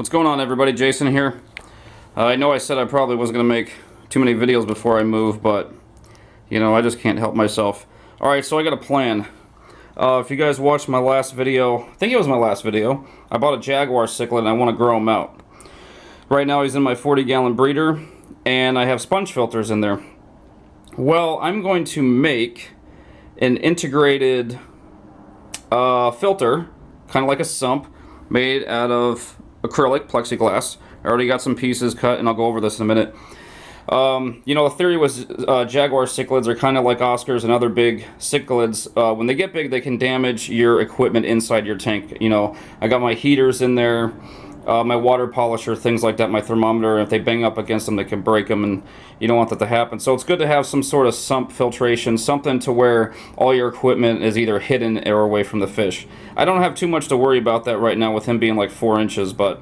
What's going on, everybody? Jason here. I know I said I probably wasn't going to make too many videos before I move, but you know, I just can't help myself. Alright, so I got a plan. If you guys watched my last video, I think it was my last video, I bought a Jaguar cichlid and I want to grow him out. Right now he's in my 40-gallon breeder and I have sponge filters in there. Well, I'm going to make an integrated filter, kind of like a sump, made out of acrylic plexiglass. I already got some pieces cut and I'll go over this in a minute. You know, the theory was Jaguar cichlids are kind of like Oscars and other big cichlids. When they get big, they can damage your equipment inside your tank. You know, I got my heaters in there, my water polisher, things like that, my thermometer. If they bang up against them, they can break them, and you don't want that to happen. So it's good to have some sort of sump filtration, something to where all your equipment is either hidden or away from the fish. I don't have too much to worry about that right now with him being like 4 inches, but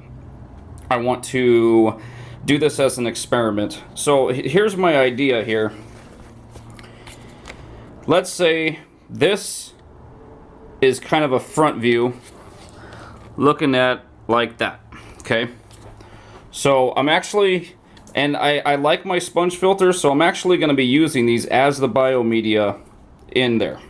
I want to do this as an experiment. So here's my idea here. Let's say this is kind of a front view looking at like that. Okay, so I'm actually, and I like my sponge filters, so I'm actually going to be using these as the biomedia in there.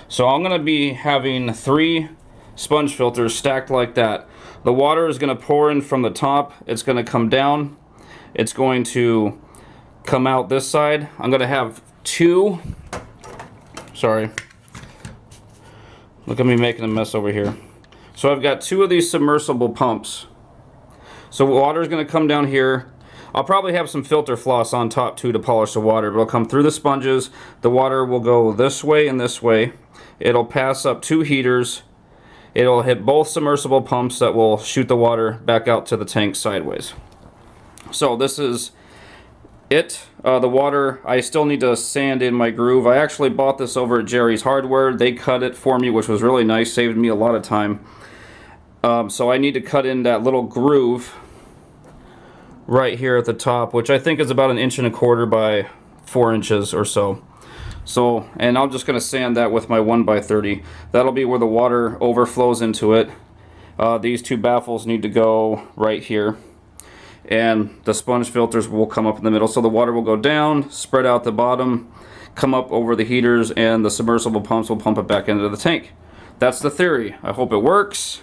So I'm going to be having 3 sponge filters stacked like that. The water is going to pour in from the top, it's going to come down, it's going to come out this side. I'm going to have 2, sorry, look at me making a mess over here. So I've got 2 of these submersible pumps. So water is going to come down here. I'll probably have some filter floss on top too to polish the water, but it'll come through the sponges. The water will go this way and this way. It'll pass up 2 heaters. It'll hit both submersible pumps that will shoot the water back out to the tank sideways. So this is it. The water, I still need to sand in my groove. I actually bought this over at Jerry's Hardware. They cut it for me, which was really nice, saved me a lot of time. So I need to cut in that little groove right here at the top, which I think is about 1.25 inches by 4 inches or so. So, and I'm just going to sand that with my 1x30. That'll be where the water overflows into it. These 2 baffles need to go right here. And the sponge filters will come up in the middle. So the water will go down, spread out the bottom, come up over the heaters, and the submersible pumps will pump it back into the tank. That's the theory. I hope it works.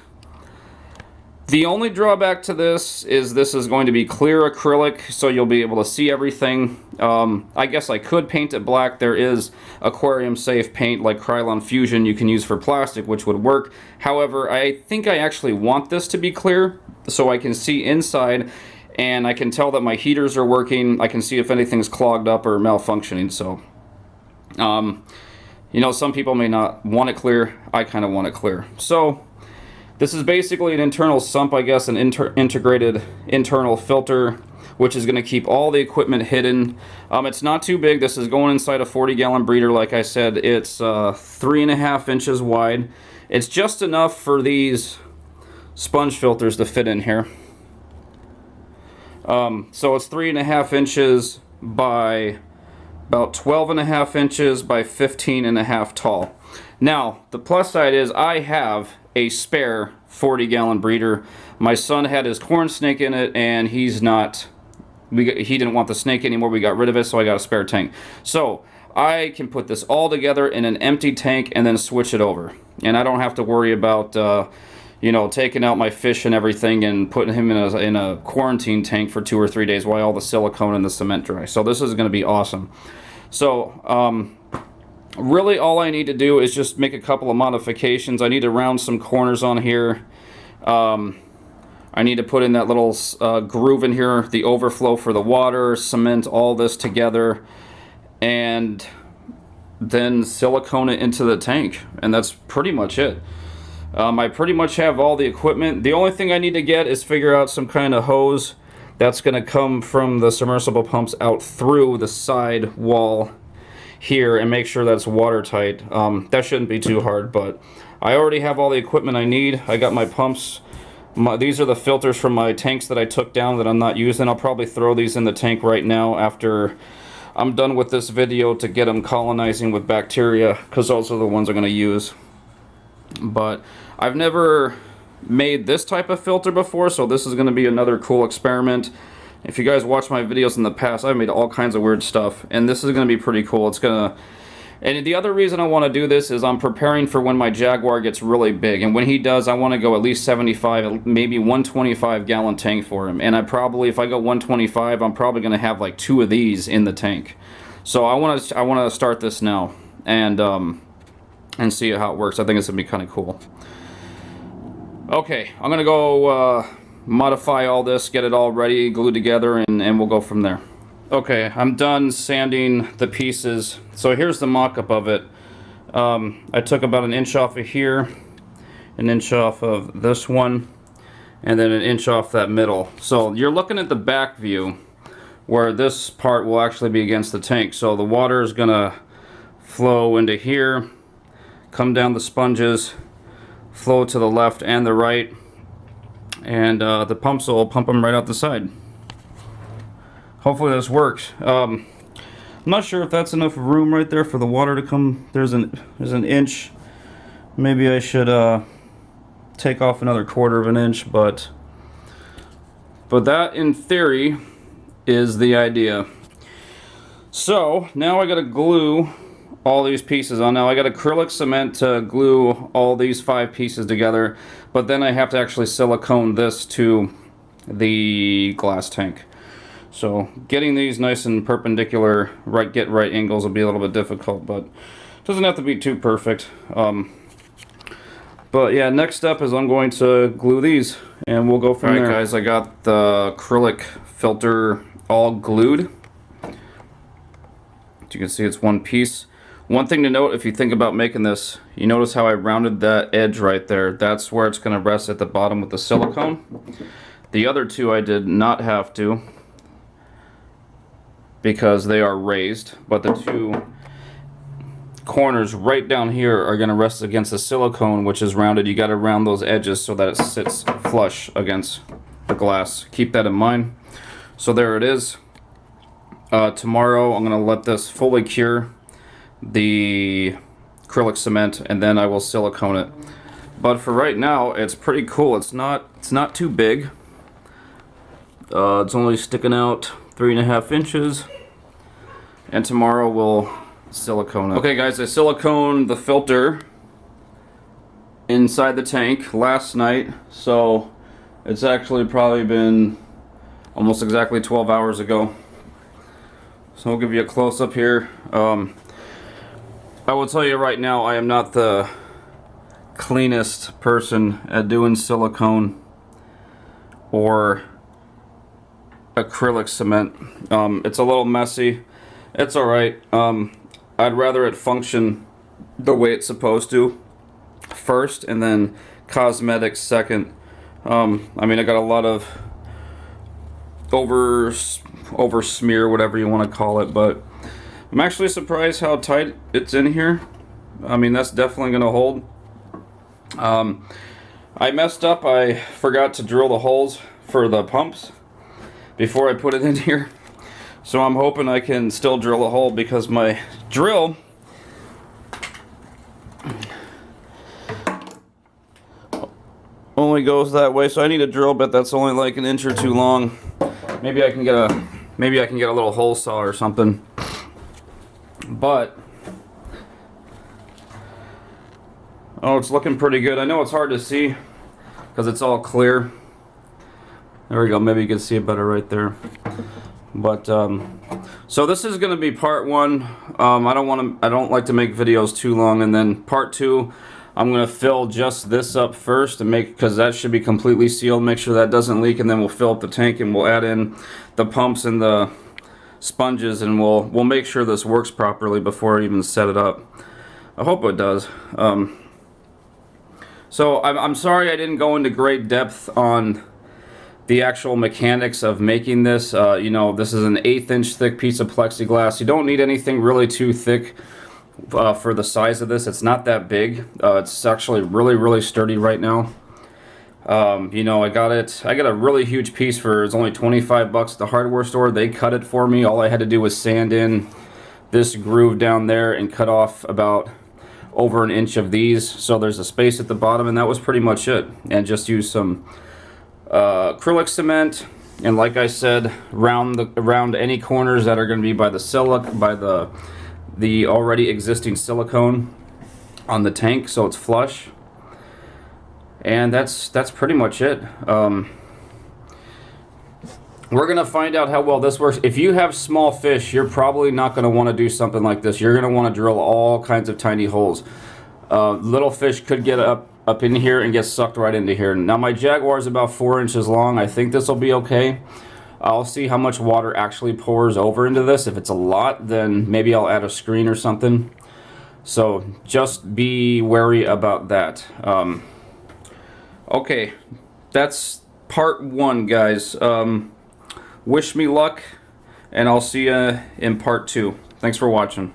The only drawback to this is going to be clear acrylic, so you'll be able to see everything. I guess I could paint it black. There is aquarium safe paint like Krylon Fusion you can use for plastic, which would work. However, I think I actually want this to be clear so I can see inside and I can tell that my heaters are working. I can see if anything's clogged up or malfunctioning. So you know, some people may not want it clear. I kind of want it clear. So this is basically an internal sump, I guess, an integrated internal filter, which is going to keep all the equipment hidden. It's not too big. This is going inside a 40-gallon breeder. Like I said, it's 3.5 inches wide. It's just enough for these sponge filters to fit in here. So it's 3.5 inches by about 12.5 inches by 15.5 tall. Now, the plus side is I have a spare 40-gallon breeder. My son had his corn snake in it, and he didn't want the snake anymore. We got rid of it, so I got a spare tank. So I can put this all together in an empty tank and then switch it over, and I don't have to worry about you know, taking out my fish and everything and putting him in a quarantine tank for 2 or 3 days while all the silicone and the cement dry. So this is going to be awesome. So really all I need to do is just make a couple of modifications. I need to round some corners on here. I need to put in that little groove in here, the overflow for the water, cement all this together, and then silicone it into the tank. And that's pretty much it. I pretty much have all the equipment. The only thing I need to get is figure out some kind of hose that's going to come from the submersible pumps out through the side wall here and make sure that's watertight. That shouldn't be too hard, but I already have all the equipment I need. I got my pumps. These are the filters from my tanks that I took down that I'm not using. I'll probably throw these in the tank right now after I'm done with this video to get them colonizing with bacteria, because those are the ones I'm going to use. But I've never made this type of filter before, so this is going to be another cool experiment. If you guys watch my videos in the past, I've made all kinds of weird stuff, and this is going to be pretty cool. It's going to... And the other reason I want to do this is I'm preparing for when my Jaguar gets really big, and when he does, I want to go at least 75, maybe 125 gallon tank for him. And I probably, if I go 125, I'm probably going to have like 2 of these in the tank. So I want to start this now and see how it works. I think it's going to be kind of cool. Okay, I'm going to go modify all this, get it all ready, glued together, and we'll go from there. Okay, I'm done sanding the pieces. So here's the mock-up of it. I took about 1 inch off of here, 1 inch off of this one, and then 1 inch off that middle. So you're looking at the back view where this part will actually be against the tank. So the water is gonna flow into here, come down the sponges, flow to the left and the right, and the pumps will pump them right out the side. Hopefully this works. I'm not sure if that's enough room right there for the water to come. There's an inch. Maybe I should take off another 1/4 of an inch, but that in theory is the idea. So now I gotta glue all these pieces on. Now I got acrylic cement to glue all these 5 pieces together, but then I have to actually silicone this to the glass tank. So getting these nice and perpendicular, get right angles will be a little bit difficult, but it doesn't have to be too perfect. But yeah, next step is I'm going to glue these, and we'll go from there. Alright guys, I got the acrylic filter all glued. As you can see, it's one piece. One thing to note, if you think about making this, you notice how I rounded that edge right there. That's where it's going to rest at the bottom with the silicone. The other 2 I did not have to, because they are raised, but the 2 corners right down here are going to rest against the silicone, which is rounded. You got to round those edges so that it sits flush against the glass. Keep that in mind. So there it is. Tomorrow I'm going to let this fully cure, the acrylic cement, and then I will silicone it. But for right now, it's pretty cool. It's not too big. It's only sticking out 3.5 inches, and tomorrow we'll silicone it. Okay guys, I siliconed the filter inside the tank last night, so it's actually probably been almost exactly 12 hours ago. So I'll give you a close-up here. I will tell you right now, I am not the cleanest person at doing silicone or acrylic cement. It's a little messy. It's alright. I'd rather it function the way it's supposed to first, and then cosmetics second. I mean, I got a lot of over smear, whatever you want to call it, but I'm actually surprised how tight it's in here. I mean, that's definitely going to hold. I messed up. I forgot to drill the holes for the pumps before I put it in here, so I'm hoping I can still drill a hole, because my drill only goes that way, so I need a drill bit that's only like 1 inch or 2 long. Maybe I can get a little hole saw or something. But oh, it's looking pretty good. I know it's hard to see because it's all clear. There we go. Maybe you can see it better right there. But so this is going to be part 1. I don't like to make videos too long, and then part 2, I'm going to fill just this up first and because that should be completely sealed. Make sure that doesn't leak, and then we'll fill up the tank and we'll add in the pumps and the sponges, and we'll make sure this works properly before I even set it up. I hope it does. So I'm sorry I didn't go into great depth on the actual mechanics of making this. You know, this is an 1/8 inch thick piece of plexiglass. You don't need anything really too thick for the size of this. It's not that big. It's actually really sturdy right now. You know, I got a really huge piece for, it's only 25 bucks at the hardware store. They cut it for me. All I had to do was sand in this groove down there and cut off about over an inch of these, so there's a space at the bottom, and that was pretty much it. And just use some acrylic cement, and like I said, round any corners that are going to be by the already existing silicone on the tank, so it's flush. And that's pretty much it. We're gonna find out how well this works. If you have small fish, you're probably not gonna want to do something like this. You're gonna want to drill all kinds of tiny holes. Little fish could get up in here and get sucked right into here. Now my Jaguar is about 4 inches long. I think this will be okay. I'll see how much water actually pours over into this. If it's a lot, then maybe I'll add a screen or something. So just be wary about that. Okay, that's part 1, guys. Wish me luck, and I'll see you in part 2. Thanks for watching.